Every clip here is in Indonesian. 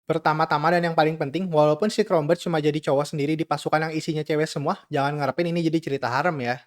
Pertama-tama dan yang paling penting, walaupun si Cronenberg cuma jadi cowok sendiri di pasukan yang isinya cewek semua, jangan ngarepin ini jadi cerita harem ya.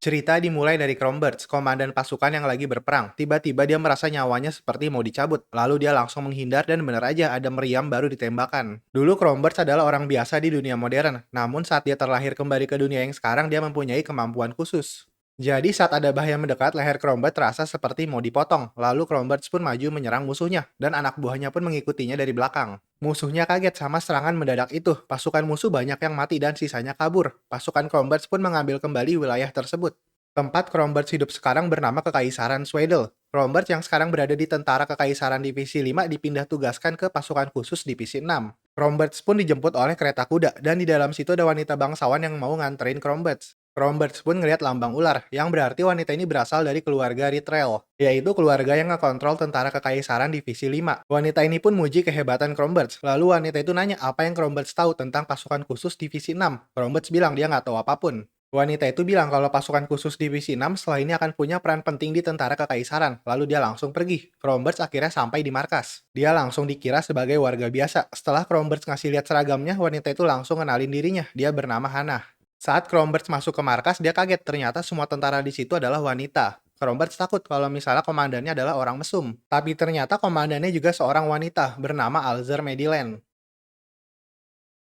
Cerita dimulai dari Cronenberg, komandan pasukan yang lagi berperang. Tiba-tiba dia merasa nyawanya seperti mau dicabut. Lalu dia langsung menghindar dan bener aja ada meriam baru ditembakkan. Dulu Cronenberg adalah orang biasa di dunia modern. Namun saat dia terlahir kembali ke dunia yang sekarang, dia mempunyai kemampuan khusus. Jadi saat ada bahaya mendekat, leher Cronenberg terasa seperti mau dipotong. Lalu Cronenberg pun maju menyerang musuhnya, dan anak buahnya pun mengikutinya dari belakang. Musuhnya kaget sama serangan mendadak itu. Pasukan musuh banyak yang mati dan sisanya kabur. Pasukan Cronenberg pun mengambil kembali wilayah tersebut. Tempat Cronenberg hidup sekarang bernama Kekaisaran Swedel. Cronenberg yang sekarang berada di Tentara Kekaisaran Divisi 5 dipindah tugaskan ke pasukan khusus Divisi 6. Cronenberg pun dijemput oleh kereta kuda, dan di dalam situ ada wanita bangsawan yang mau nganterin Cronenberg. Cronenberg pun ngeliat lambang ular, yang berarti wanita ini berasal dari keluarga Ritrel, yaitu keluarga yang ngekontrol Tentara Kekaisaran Divisi 5. Wanita ini pun muji kehebatan Cronenberg. Lalu wanita itu nanya apa yang Cronenberg tahu tentang pasukan khusus Divisi 6. Cronenberg bilang dia nggak tahu apapun. Wanita itu bilang kalau pasukan khusus Divisi 6 setelah ini akan punya peran penting di Tentara Kekaisaran, lalu dia langsung pergi. Cronenberg akhirnya sampai di markas. Dia langsung dikira sebagai warga biasa. Setelah Cronenberg ngasih lihat seragamnya, wanita itu langsung kenalin dirinya. Dia bernama Hannah. Saat Cronenberg masuk ke markas, dia kaget. Ternyata semua tentara di situ adalah wanita. Cronenberg takut kalau misalnya komandannya adalah orang mesum. Tapi ternyata komandannya juga seorang wanita bernama Alzer Mediland.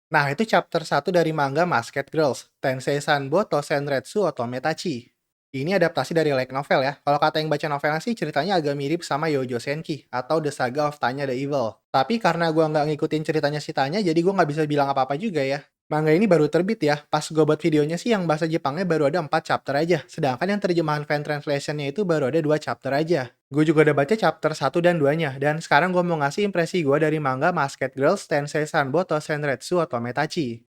Nah, itu chapter 1 dari manga Masked Girls, Tensei Sanbo to Senretsu Otometachi. Ini adaptasi dari light novel ya. Kalau kata yang baca novelnya sih ceritanya agak mirip sama Yojo Senki atau The Saga of Tanya the Evil. Tapi karena gua nggak ngikutin ceritanya si Tanya, jadi gua nggak bisa bilang apa-apa juga ya. Manga ini baru terbit ya. Pas gua buat videonya sih yang bahasa Jepangnya baru ada 4 chapter aja. Sedangkan yang terjemahan fan translationnya itu baru ada 2 chapter aja. Gue juga udah baca chapter 1 dan 2-nya, dan sekarang gue mau ngasih impresi gue dari manga Masked Girls Tensei Sanbo to Senretsu Otometachi.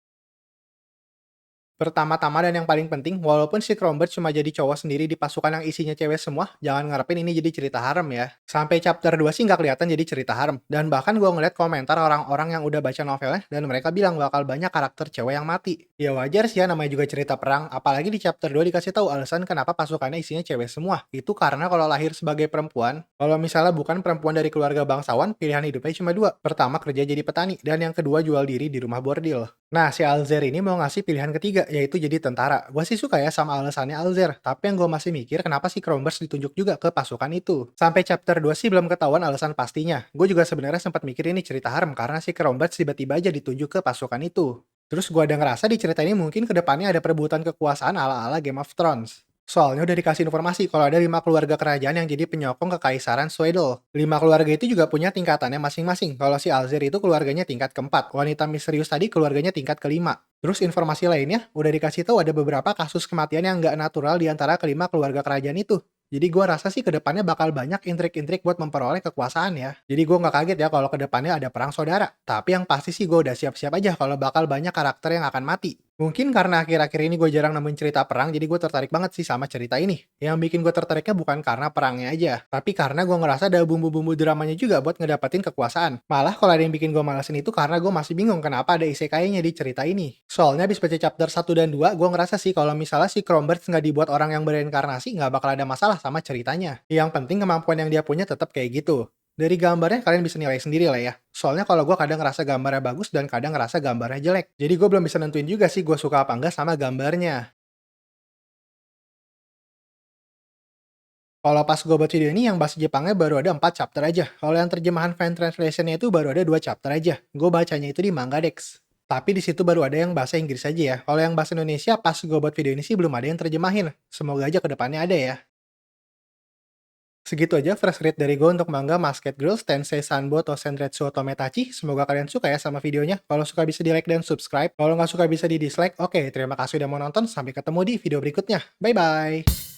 Pertama-tama dan yang paling penting, walaupun si Cronenberg cuma jadi cowok sendiri di pasukan yang isinya cewek semua, jangan ngarepin ini jadi cerita harem ya. Sampai chapter 2 sih nggak kelihatan jadi cerita harem. Dan bahkan gue ngeliat komentar orang-orang yang udah baca novelnya, dan mereka bilang bakal banyak karakter cewek yang mati. Ya wajar sih ya, namanya juga cerita perang. Apalagi di chapter 2 dikasih tahu alasan kenapa pasukannya isinya cewek semua. Itu karena kalau lahir sebagai perempuan, kalau misalnya bukan perempuan dari keluarga bangsawan, pilihan hidupnya cuma dua. Pertama kerja jadi petani, dan yang kedua jual diri di rumah bordil. Nah, si Alzer ini mau ngasih pilihan ketiga, yaitu jadi tentara. Gue sih suka ya sama alasannya Alzer, tapi yang gue masih mikir kenapa si Cronenberg ditunjuk juga ke pasukan itu. Sampai chapter 2 sih belum ketahuan alasan pastinya. Gue juga sebenarnya sempat mikir ini cerita harem karena si Cronenberg tiba-tiba aja ditunjuk ke pasukan itu. Terus gue ada ngerasa di cerita ini mungkin kedepannya ada perebutan kekuasaan ala-ala Game of Thrones. Soalnya udah dikasih informasi kalau ada 5 keluarga kerajaan yang jadi penyokong kekaisaran Swedel. 5 keluarga itu juga punya tingkatannya masing-masing. Kalau si Alzir itu keluarganya tingkat keempat, wanita misterius tadi keluarganya tingkat kelima. Terus informasi lainnya udah dikasih tahu ada beberapa kasus kematian yang nggak natural di antara kelima keluarga kerajaan itu. Jadi gua rasa sih kedepannya bakal banyak intrik-intrik buat memperoleh kekuasaan ya. Jadi gua nggak kaget ya kalau kedepannya ada perang saudara. Tapi yang pasti sih gua udah siap-siap aja kalau bakal banyak karakter yang akan mati. Mungkin karena akhir-akhir ini gue jarang nemuin cerita perang, jadi gue tertarik banget sih sama cerita ini. Yang bikin gue tertariknya bukan karena perangnya aja, tapi karena gue ngerasa ada bumbu-bumbu dramanya juga buat ngedapetin kekuasaan. Malah kalau ada yang bikin gue malesin itu karena gue masih bingung kenapa ada isekainya di cerita ini. Soalnya habis baca chapter 1 dan 2, gue ngerasa sih kalau misalnya si Cronenberg nggak dibuat orang yang bereinkarnasi, nggak bakal ada masalah sama ceritanya. Yang penting kemampuan yang dia punya tetap kayak gitu. Dari gambarnya kalian bisa nilai sendiri lah ya. Soalnya kalau gue kadang ngerasa gambarnya bagus dan kadang ngerasa gambarnya jelek. Jadi gue belum bisa nentuin juga sih gue suka apa enggak sama gambarnya. Kalau pas gue baca video ini yang bahasa Jepangnya baru ada 4 chapter aja. Kalau yang terjemahan fan translationnya itu baru ada 2 chapter aja. Gue bacanya itu di Manga Dex. Tapi di situ baru ada yang bahasa Inggris aja ya. Kalau yang bahasa Indonesia pas gue buat video ini sih belum ada yang terjemahin. Semoga aja kedepannya ada ya. Segitu aja fresh read dari gue untuk manga Masked Girls Tensei Sanbo to Senretsu Otometachi. Semoga kalian suka ya sama videonya. Kalau suka bisa di like dan subscribe. Kalau nggak suka bisa di dislike. Oke, terima kasih udah mau nonton. Sampai ketemu di video berikutnya. Bye-bye.